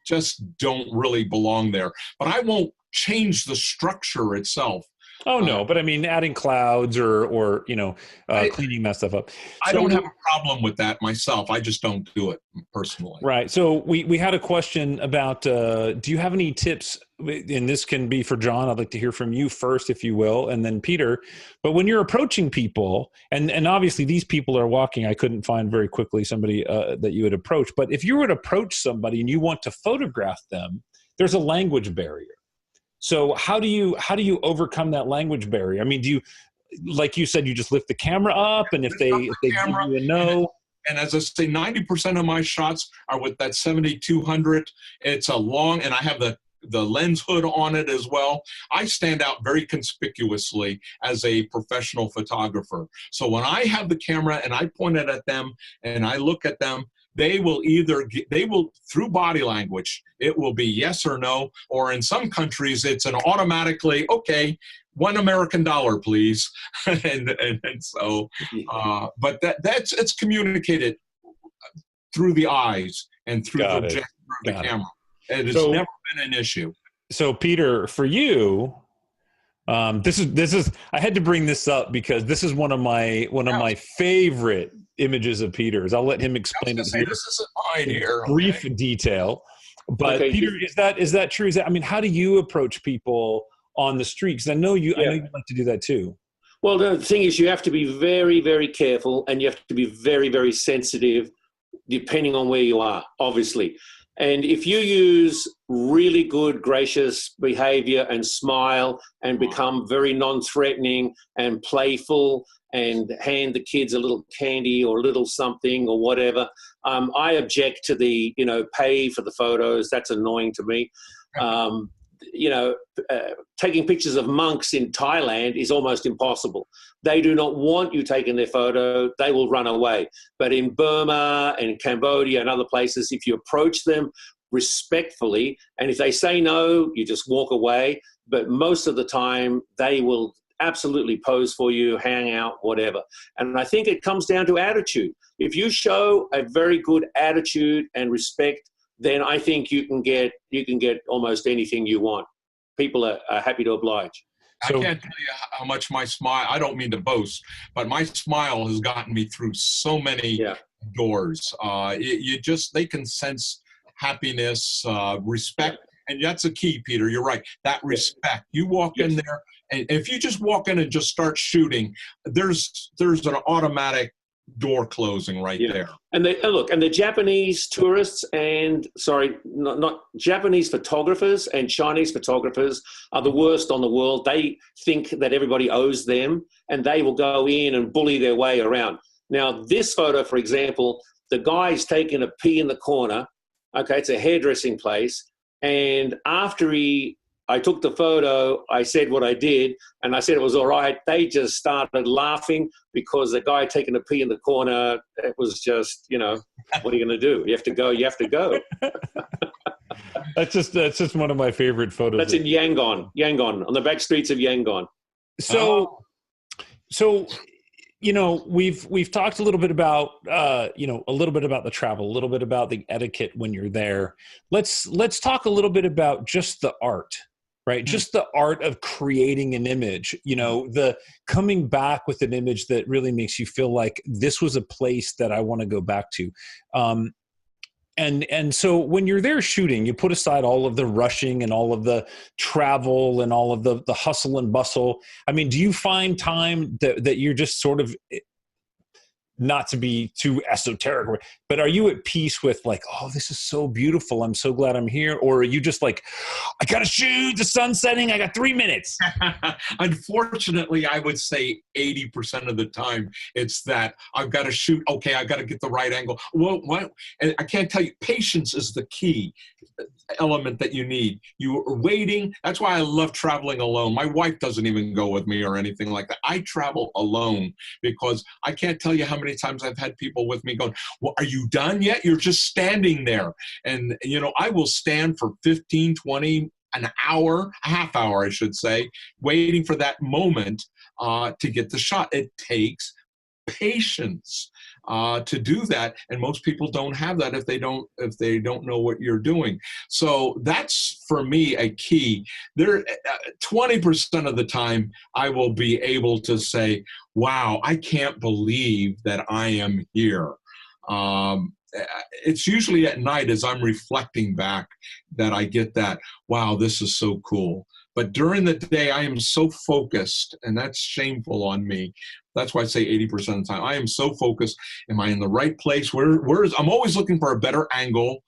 just don't really belong there. But I won't change the structure itself. Oh no, but I mean, adding clouds or cleaning that stuff up. I don't have a problem with that myself. I just don't do it personally. Right. So we had a question about, do you have any tips? And this can be for John. I'd like to hear from you first, if you will, and then Peter. But when you're approaching people, and obviously these people are walking, I couldn't find very quickly somebody that you would approach. But if you were to approach somebody and you want to photograph them, there's a language barrier. So how do you overcome that language barrier? I mean, do you, like you said, you just lift the camera up, and if they give you a no? And as I say, 90% of my shots are with that 70-200. It's a long, and I have the lens hood on it as well. I stand out very conspicuously as a professional photographer. So when I have the camera and I point it at them and I look at them, they will through body language, it will be yes or no, or in some countries, it's an automatically, okay, $1 American, please. and so, but it's communicated through the eyes and through the gesture of the camera. And it's never been an issue. So Peter, for you, this is I had to bring this up because this is one of my favorite images of Peter's. I'll let him explain it. This isn't mine here. Brief detail, but Peter, is that true? I mean, how do you approach people on the street? Because I know you like to do that too. Well, the thing is, you have to be very, very careful, and you have to be very, very sensitive, depending on where you are, obviously. And if you use really good, gracious behavior and smile and become very non-threatening and playful and hand the kids a little candy or a little something or whatever, I object to the, pay for the photos. That's annoying to me. Taking pictures of monks in Thailand is almost impossible. They do not want you taking their photo. They will run away. But in Burma and Cambodia and other places, if you approach them respectfully, and if they say no, you just walk away. But most of the time, they will absolutely pose for you, hang out, whatever. And I think it comes down to attitude. If you show a very good attitude and respect, then I think you can get almost anything you want. People are happy to oblige. So, I can't tell you how much my smile, I don't mean to boast, but my smile has gotten me through so many doors. They can sense happiness, respect, and that's a key, Peter. You're right. That respect. You walk in there, and if you just walk in and just start shooting, there's an automatic door closing right there. And the Japanese tourists not Japanese photographers and Chinese photographers are the worst on the world. They think that everybody owes them, and they will go in and bully their way around. Now, this photo, for example, the guy's taking a pee in the corner. Okay, it's a hairdressing place. And after I took the photo, I said what I did, and I said it was all right. They just started laughing because the guy taking a pee in the corner, it was just, what are you going to do? You have to go, you have to go. That's just one of my favorite photos. That's in Yangon, on the back streets of Yangon. So we've talked a little bit about the travel, a little bit about the etiquette when you're there. Let's talk a little bit about just the art, right? Just the art of creating an image, the coming back with an image that really makes you feel like this was a place that I want to go back to. And so when you're there shooting, you put aside all of the rushing and all of the travel and all of the hustle and bustle. I mean, do you find time that you're just sort of, not to be too esoteric, but are you at peace with like, oh, this is so beautiful, I'm so glad I'm here? Or are you just like, I got to shoot, the sun's setting, I got 3 minutes? Unfortunately, I would say 80% of the time it's that I've got to shoot. Okay, I've got to get the right angle. Well, and I can't tell you, patience is the key element that you need. You are waiting. That's why I love traveling alone. My wife doesn't even go with me or anything like that. I travel alone because I can't tell you how many times I've had people with me going, well, are you done yet? You're just standing there. And, I will stand for 15, 20, an hour, a half hour, I should say, waiting for that moment to get the shot. It takes patience to do that, and most people don't have that if they don't know what you're doing. So that's for me a key. There, 20% of the time I will be able to say, "Wow, I can't believe that I am here." It's usually at night as I'm reflecting back that I get that, wow, this is so cool. But during the day, I am so focused, and that's shameful on me. That's why I say 80% of the time. I am so focused. Am I in the right place? I'm always looking for a better angle.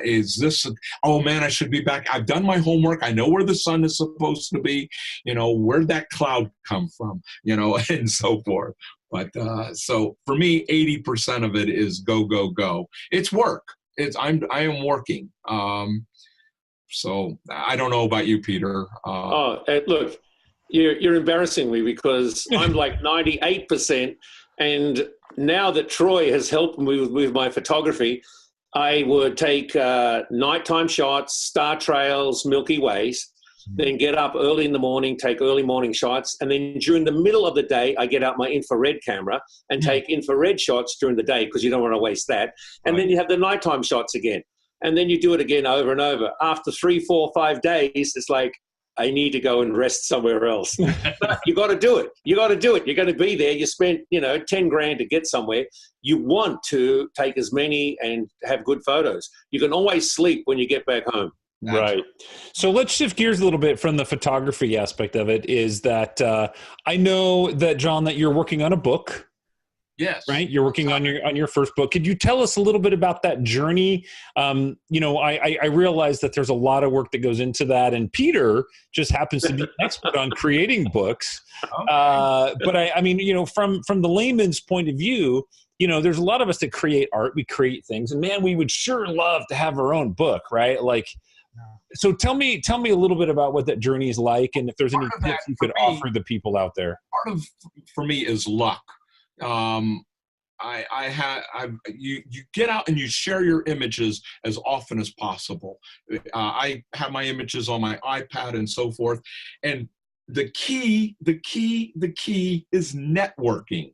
Is this, oh man, I should be back. I've done my homework. I know where the sun is supposed to be. Where'd that cloud come from? And so forth. But so for me, 80% of it is go, go, go. It's work. I am working. So I don't know about you, Peter. Look, you're embarrassing me because I'm like 98%. And now that Troy has helped me with my photography, I would take nighttime shots, star trails, Milky Ways, then get up early in the morning, take early morning shots. And then during the middle of the day, I get out my infrared camera and take infrared shots during the day because you don't want to waste that. And then you have the nighttime shots again. And then you do it again over and over. After 3, 4, 5 days, it's like, I need to go and rest somewhere else. But you got to do it. You got to do it. You're going to be there. You spent, 10 grand to get somewhere. You want to take as many and have good photos. You can always sleep when you get back home. Right. So let's shift gears a little bit from the photography aspect of it. Is that I know that, John, that you're working on a book. Yes. Right. You're working on your first book. Could you tell us a little bit about that journey? I realize that there's a lot of work that goes into that, and Peter just happens to be an expert on creating books. But I mean, from the layman's point of view, there's a lot of us that create art. We create things, and man, we would sure love to have our own book, right? Like, so tell me a little bit about what that journey is like, and if there's any tips you could offer the people out there. Part of, for me, is luck. You get out and you share your images as often as possible. I have my images on my iPad and so forth. And the key is networking.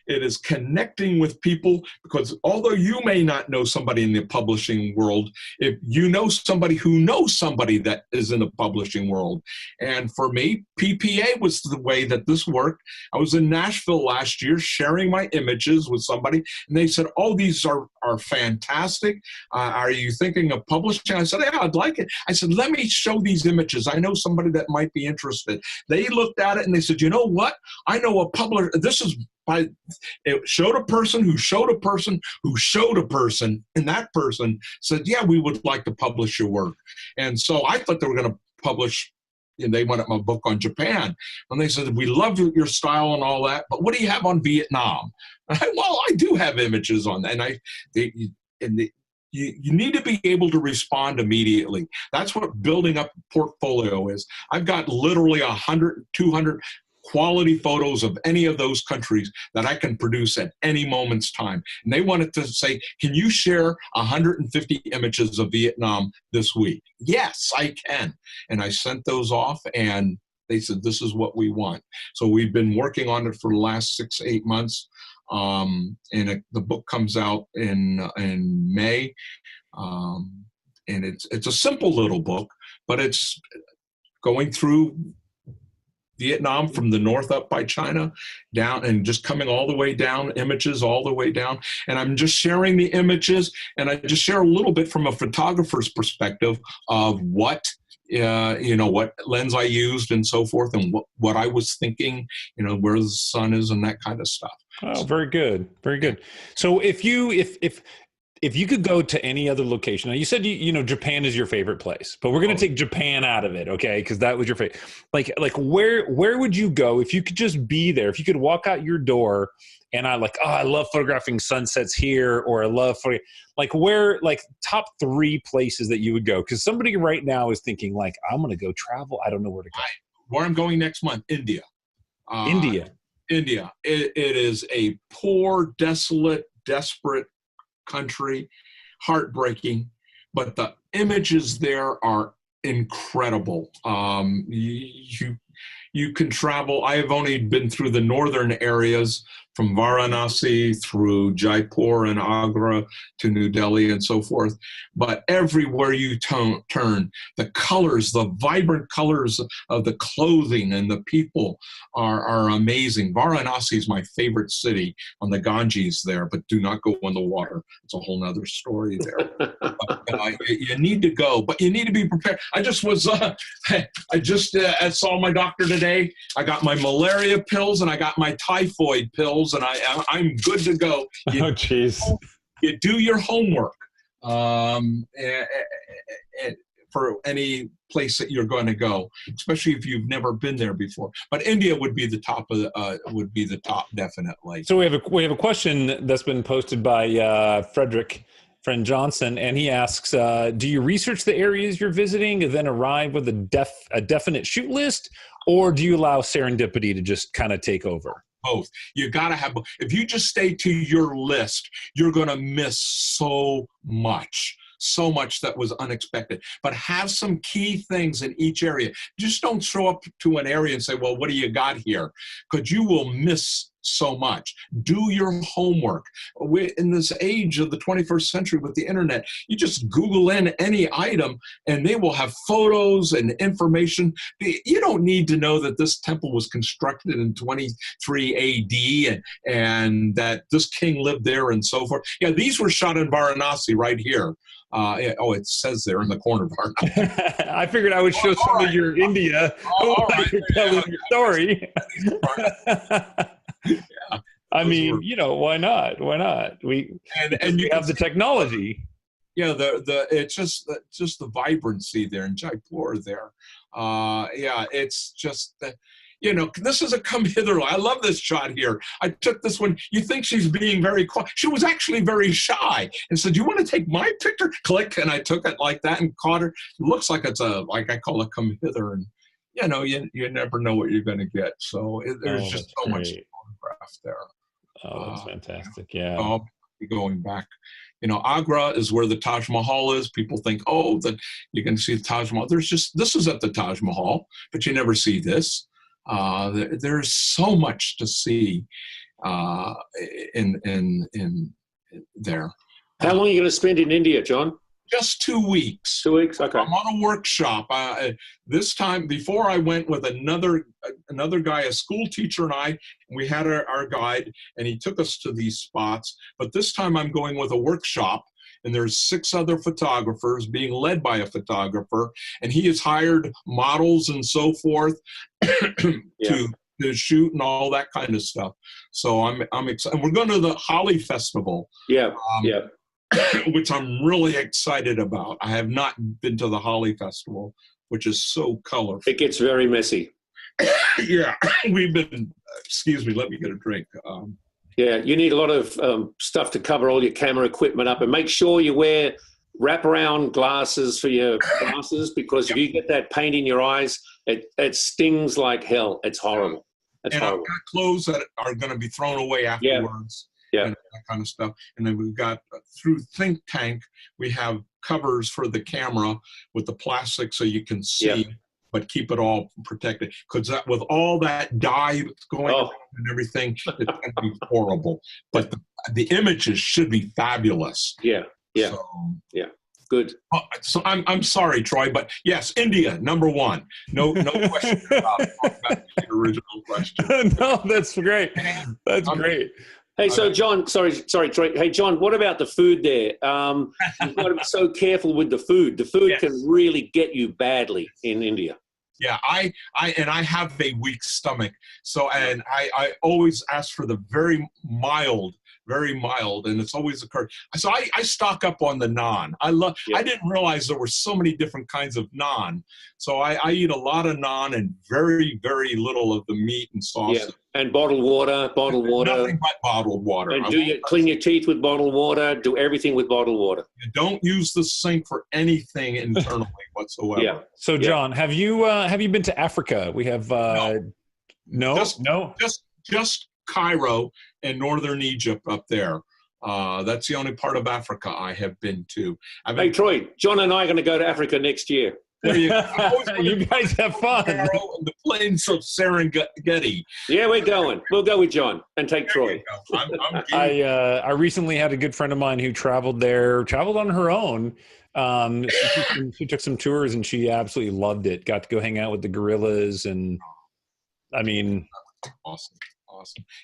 It is connecting with people, because although you may not know somebody in the publishing world, if you know somebody who knows somebody that is in the publishing world. And for me, PPA was the way that this worked. I was in Nashville last year sharing my images with somebody, and they said, "Oh, these are fantastic. Are you thinking of publishing?" I said, "Yeah, I'd like it." I said, "Let me show these images. I know somebody that might be interested." They looked at it and they said, "You know what? I know a publisher." This is it showed a person who showed a person who showed a person, and that person said, "Yeah, we would like to publish your work." And so I thought they were going to publish, and they wanted my book on Japan. And they said, "We love your style and all that, but what do you have on Vietnam?" Well, I do have images on that. And you need to be able to respond immediately. That's what building up a portfolio is. I've got literally 100, 200 quality photos of any of those countries that I can produce at any moment's time. And they wanted to say, "Can you share 150 images of Vietnam this week?" Yes, I can. And I sent those off, and they said, "This is what we want." So we've been working on it for the last 6, 8 months. The book comes out in May. And it's a simple little book, but it's going through Vietnam from the north up by China down, and just coming all the way down, images all the way down. And I'm just sharing the images, and I just share a little bit from a photographer's perspective of what lens I used and so forth, and what I was thinking, where the sun is and that kind of stuff. Oh, very good. Very good. So if you could go to any other location, now you said, Japan is your favorite place, but we're going to take Japan out of it. Okay. Cause that was your favorite. Like where would you go if you could just be there? If you could walk out your door and I love photographing sunsets here, or I love top 3 places that you would go. Cause somebody right now is thinking like, I'm going to go travel. I don't know where to go. Where I'm going next month, India. India. It is a poor, desolate, desperate country, heartbreaking, but the images there are incredible. You can travel. I have only been through the northern areas, from Varanasi through Jaipur and Agra to New Delhi and so forth. But everywhere you turn, the colors, the vibrant colors of the clothing and the people are amazing. Varanasi is my favorite city on the Ganges there, but do not go in the water. It's a whole nother story there. But, you need to go, but you need to be prepared. I just saw my doctor today. I got my malaria pills and I got my typhoid pills, and I'm good to go. Oh, jeez. You do your homework. for any place that you're going to go, especially if you've never been there before. But India would be the top of definitely. So we have a question that's been posted by Frederick Friend Johnson, and he asks, do you research the areas you're visiting and then arrive with a definite shoot list, or do you allow serendipity to just kind of take over? Both. You got to have both. If you just stay to your list, you're going to miss so much that was unexpected. But have some key things in each area. Just don't show up to an area and say, well, what do you got here? Because you will miss so much. Do your homework. We're in this age of the 21st century with the internet, you just Google in any item and they will have photos and information. You don't need to know that this temple was constructed in 23 AD and that this king lived there and so forth. Yeah, these were shot in Varanasi right here. It says there in the corner of Varanasi. I figured I would show some of your India while you're telling your story. Yeah. I mean, why not? Why not? We you have the technology. Yeah, it's just the vibrancy there in Jaipur there. It's just this is a come hither. I love this shot here. I took this one. You think she's being very quiet. She was actually very shy and said, do you want to take my picture? Click, and I took it like that and caught her. It looks like it's like I call it come hither, and you never know what you're going to get. So there's just so much photograph there. Oh, that's fantastic. Yeah. I'll be going back. Agra is where the Taj Mahal is. People think, that you can see the Taj Mahal. This is at the Taj Mahal, but you never see this. There's so much to see in there. How long are you going to spend in India, John? Just 2 weeks. 2 weeks, okay. I'm on a workshop. This time, before I went with another guy, a school teacher, and I, we had our guide, and he took us to these spots. But this time I'm going with a workshop, and there's 6 other photographers being led by a photographer, and he has hired models and so forth to shoot and all that kind of stuff. So I'm excited. We're going to the Holi Festival. Which I'm really excited about. I have not been to the Holi Festival, which is so colorful. It gets very messy. Yeah, we've been, excuse me, let me get a drink. You need a lot of stuff to cover all your camera equipment up, and make sure you wear wraparound glasses for your glasses, because if you get that paint in your eyes, it stings like hell. It's horrible. It's horrible. I've got clothes that are going to be thrown away afterwards. And that kind of stuff. And then we've got, through Think Tank, we have covers for the camera with the plastic so you can see, but keep it all protected. Because with all that dye that's going on and everything, it's going to be horrible. But the images should be fabulous. Good. So I'm sorry, Troy, but yes, India, number 1. No question about the original question. No, that's great. That's great. Hey, so John, sorry, Troy. Hey, John, what about the food there? You've got to be so careful with the food. The food can really get you badly in India. Yeah, I have a weak stomach, so and I always ask for the very mild, and it's always occurred. So I stock up on the naan. I didn't realize there were so many different kinds of naan. So I eat a lot of naan and very, very little of the meat and sauce. Yeah. And bottled water. Nothing but bottled water. And clean your teeth with bottled water. Do everything with bottled water. You don't use the sink for anything internally whatsoever. Yeah. So John, have you been to Africa? We have no. Just Cairo and northern Egypt up there. That's the only part of Africa I have been to. Hey, Troy, John and I are going to go to Africa next year. There you go. You guys have fun. The plains of Serengeti. Yeah, we're going. We'll go with John and take Troy. I recently had a good friend of mine who traveled on her own. She took some tours and she absolutely loved it. Got to go hang out with the gorillas, and I mean, awesome.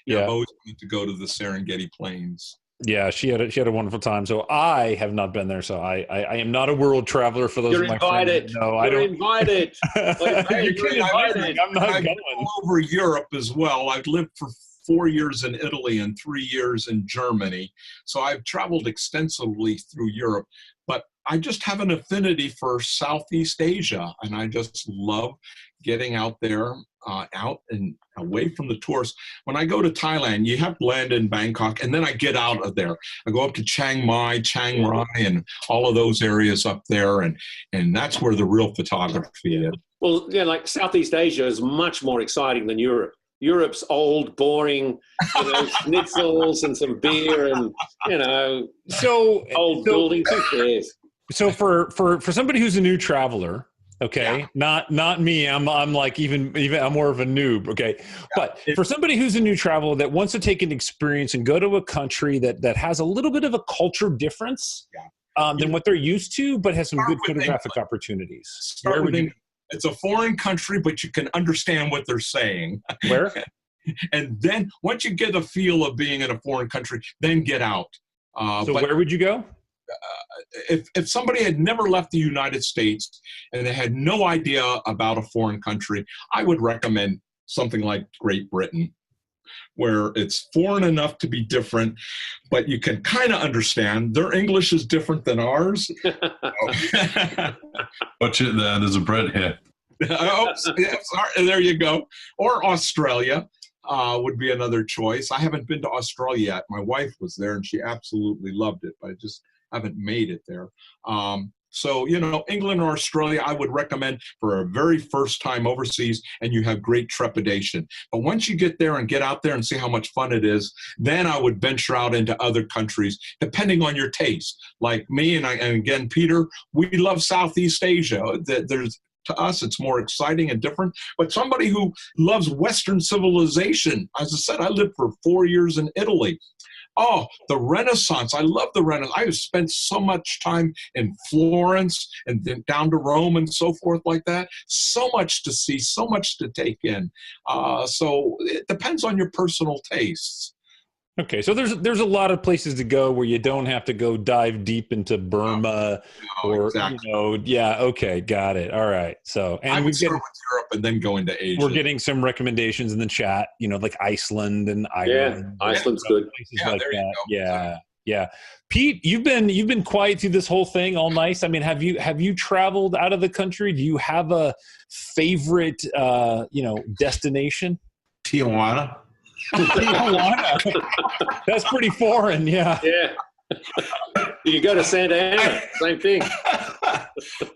Yeah, I've always wanted to go to the Serengeti Plains. Yeah, she had a wonderful time. So I have not been there. So I am not a world traveler for those. You're invited. No, I don't. Invited. You're invited. I'm not going. All over Europe as well. I've lived for 4 years in Italy and 3 years in Germany. So I've traveled extensively through Europe. But I just have an affinity for Southeast Asia, and I just love getting out there, out and away from the tourists. When I go to Thailand, you have to land in Bangkok, and then I get out of there. I go up to Chiang Mai, Chiang Rai, and all of those areas up there, and that's where the real photography is. Well, yeah, like Southeast Asia is much more exciting than Europe. Europe's old, boring, schnitzels and some beer and, old buildings. Who cares? So for somebody who's a new traveler, okay, not me. I'm like even I'm more of a noob, okay. Yeah. But for somebody who's a new traveler that wants to take an experience and go to a country that has a little bit of a culture difference than what they're used to, but has some good photographic opportunities. Where would you? It's a foreign country, but you can understand what they're saying. Where? And then once you get a feel of being in a foreign country, then get out. So where would you go? If somebody had never left the United States and they had no idea about a foreign country, I would recommend something like Great Britain, where it's foreign enough to be different, but you can kind of understand. Their English is different than ours. Watch it there. There's a bread here. Sorry, there you go. Or Australia would be another choice. I haven't been to Australia yet. My wife was there, and she absolutely loved it, but I just haven't made it there. So, England or Australia, I would recommend for a very first time overseas, and you have great trepidation. But once you get there and get out there and see how much fun it is, then I would venture out into other countries, depending on your taste. Like me, and again, Peter, we love Southeast Asia. To us, it's more exciting and different. But somebody who loves Western civilization, as I said, I lived for 4 years in Italy. Oh, the Renaissance. I love the Renaissance. I have spent so much time in Florence and then down to Rome and so forth like that. So much to see, so much to take in. So it depends on your personal tastes. Okay, so there's a lot of places to go where you don't have to go dive deep into Burma exactly. Okay, got it. All right. So I would start with Europe and then go into Asia. We're getting some recommendations in the chat, like Iceland and Ireland. Yeah, Iceland's good. Places like that. Yeah. Pete, you've been quiet through this whole thing, all nice. I mean, have you traveled out of the country? Do you have a favorite destination? Tijuana. That's pretty foreign, yeah. You can go to Santa Ana, same thing.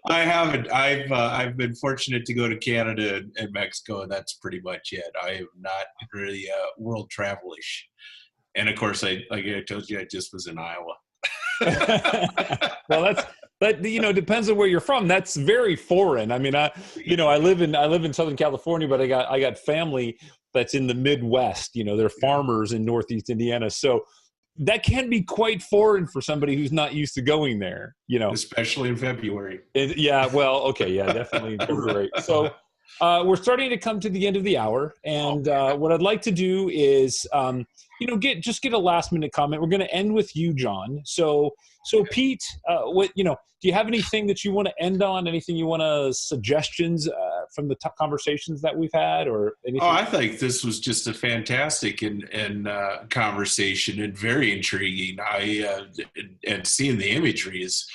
I haven't. I've been fortunate to go to Canada and Mexico, and that's pretty much it. I am not really world travelish. And of course, like I told you, I just was in Iowa. Well, but depends on where you're from. That's very foreign. I mean, I live in Southern California, but I got family that's in the Midwest. They're farmers in Northeast Indiana. So that can be quite foreign for somebody who's not used to going there, Especially in February. Definitely in February. So we're starting to come to the end of the hour. And what I'd like to do is, get a last minute comment. We're going to end with you, John. So Pete, do you have anything that you want to end on? Anything you want to suggestions from the conversations that we've had, or anything? Oh, I think this was just a fantastic and conversation and very intriguing. And seeing the imagery is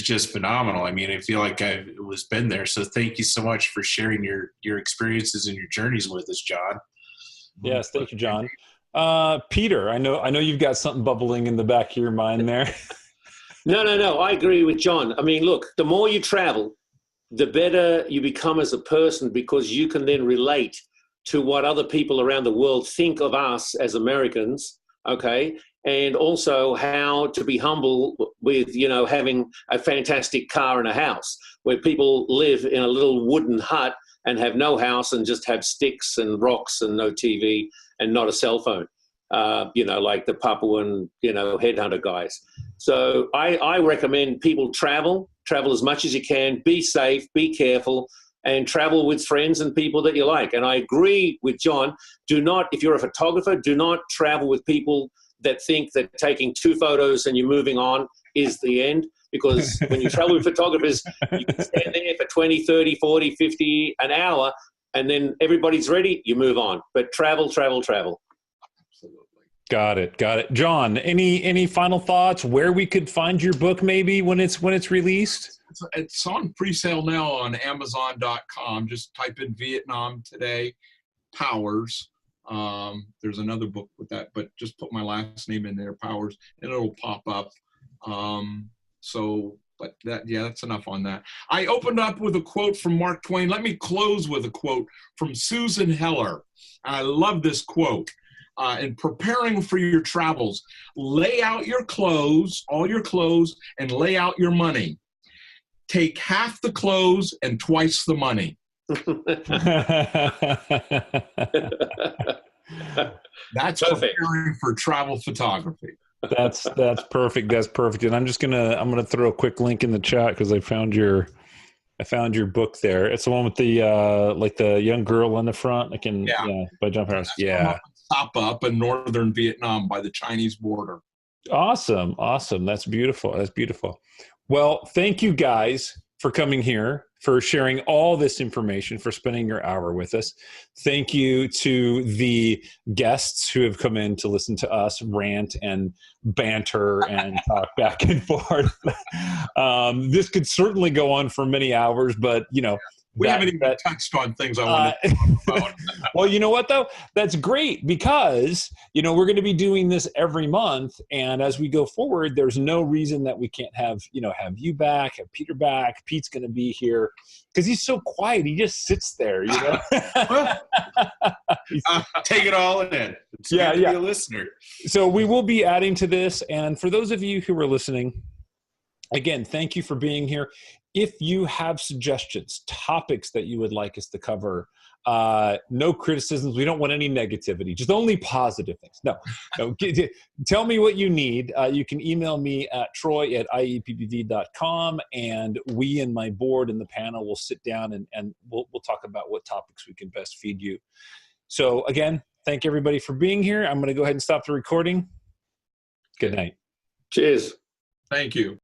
just phenomenal. I mean, I feel like I've been there. So thank you so much for sharing your experiences and your journeys with us, John. Yes, thank you, John. Peter, I know you've got something bubbling in the back of your mind there. No. I agree with John. I mean, look, the more you travel, the better you become as a person, because you can then relate to what other people around the world think of us as Americans, okay? And also how to be humble with, having a fantastic car and a house, where people live in a little wooden hut and have no house and just have sticks and rocks and no TV and not a cell phone, like the Papuan, headhunter guys. So I recommend people travel as much as you can, be safe, be careful, and travel with friends and people that you like. And I agree with John, if you're a photographer, do not travel with people that think that taking 2 photos and you're moving on is the end. Because when you travel with photographers, you can stand there for 20, 30, 40, 50, an hour, and then everybody's ready, you move on. But travel. Absolutely. Got it. Got it. John, any final thoughts where we could find your book maybe when it's released? It's on pre-sale now on Amazon.com. Just type in Vietnam Today Powers. There's another book with that, but just put my last name in there, Powers, and it'll pop up. But that's enough on that. I opened up with a quote from Mark Twain. Let me close with a quote from Susan Heller. I love this quote. In preparing for your travels, lay out your clothes, all your clothes, and lay out your money. Take half the clothes and twice the money. That's Perfect. preparing for travel photography. That's perfect. That's perfect. And I'm gonna throw a quick link in the chat because I found your book there. It's the one with the like the young girl on the front. By John Paris. Yeah. Pop up in northern Vietnam by the Chinese border. Awesome. That's beautiful. Well, thank you guys for coming here, for sharing all this information, for spending your hour with us. Thank you to the guests who have come in to listen to us rant and banter and talk back and forth. This could certainly go on for many hours, but we haven't even touched on things I wanted to talk about. Well, you know what, though? That's great because, we're going to be doing this every month. And as we go forward, there's no reason that we can't have you back, have Peter back. Pete's going to be here because he's so quiet. He just sits there, Take it all in. It's good to be a listener. So we will be adding to this. And for those of you who are listening, again, thank you for being here. If you have suggestions, topics that you would like us to cover, no criticisms. We don't want any negativity, just only positive things. No. Tell me what you need. You can email me at troy@ieppv.com, and we and my board and the panel will sit down and we'll talk about what topics we can best feed you. So again, thank everybody for being here. I'm going to go ahead and stop the recording. Good night. Cheers. Thank you.